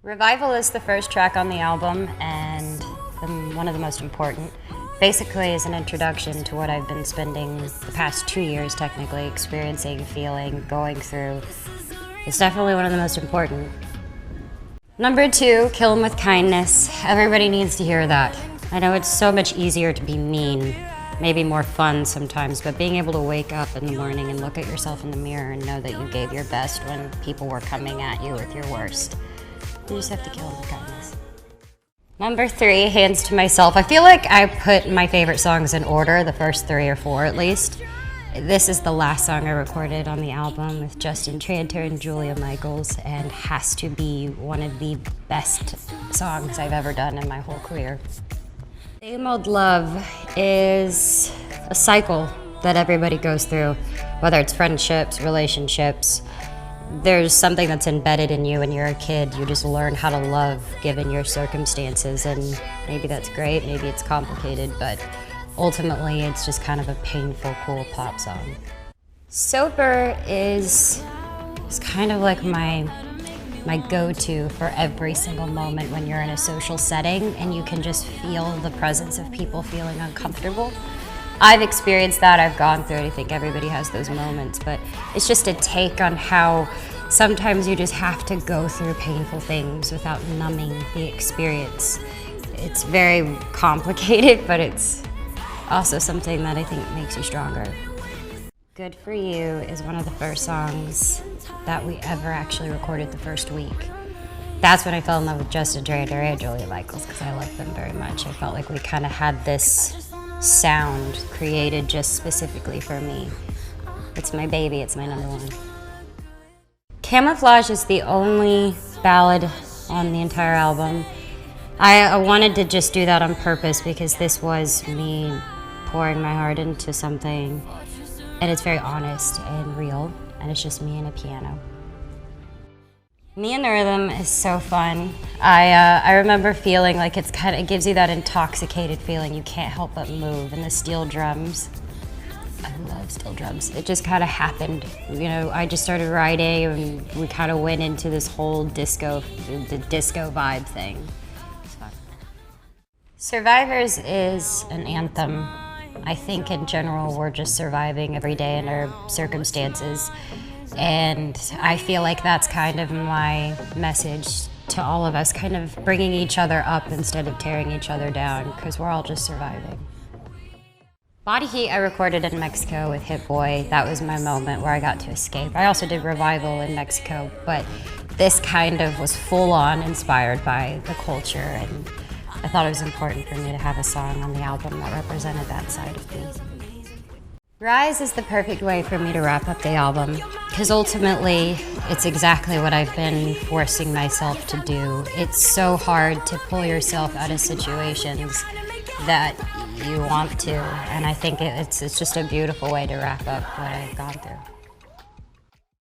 Revival is the first track on the album and one of the most important. Basically is an introduction to what I've been spending the past 2 years technically experiencing, feeling, going through. It's definitely one of the most important. Number 2, Kill 'Em With Kindness. Everybody needs to hear that. I know it's so much easier to be mean, maybe more fun sometimes, but being able to wake up in the morning and look at yourself in the mirror and know that you gave your best when people were coming at you with your worst. You just have to kill them with kindness. Number 3, Hands to Myself. I feel like I put my favorite songs in order, the first 3 or 4 at least. This is the last song I recorded on the album with Justin Tranter and Julia Michaels, and has to be one of the best songs I've ever done in my whole career. Same Old Love is a cycle that everybody goes through, whether it's friendships, relationships. There's something that's embedded in you when you're a kid. You just learn how to love given your circumstances, and maybe that's great, maybe it's complicated, but ultimately it's just kind of a painful, cool pop song. Sober is kind of like my go-to for every single moment when you're in a social setting and you can just feel the presence of people feeling uncomfortable. I've experienced that, I've gone through it, I think everybody has those moments, but it's just a take on how sometimes you just have to go through painful things without numbing the experience. It's very complicated, but it's also something that I think makes you stronger. Good For You is one of the first songs that we ever actually recorded the first week. That's when I fell in love with Justin Tranter and Julia Michaels, because I love them very much. I felt like we kind of had this sound created just specifically for me. It's my baby, it's my number 1. Camouflage is the only ballad on the entire album. I wanted to just do that on purpose because this was me pouring my heart into something, and it's very honest and real, and it's just me and a piano. Me and the Rhythm is so fun. I remember feeling like it gives you that intoxicated feeling. You can't help but move, and the steel drums. I love steel drums. It just kind of happened. You know, I just started writing, and we kind of went into this whole the disco vibe thing. It's fun. Survivors is an anthem. I think in general we're just surviving every day in our circumstances. And I feel like that's kind of my message to all of us, kind of bringing each other up instead of tearing each other down, because we're all just surviving. Body Heat I recorded in Mexico with Hit Boy. That was my moment where I got to escape. I also did Revival in Mexico, but this kind of was full-on inspired by the culture, and I thought it was important for me to have a song on the album that represented that side of me. Rise is the perfect way for me to wrap up the album, because ultimately it's exactly what I've been forcing myself to do. It's so hard to pull yourself out of situations that you want to, and I think it's just a beautiful way to wrap up what I've gone through.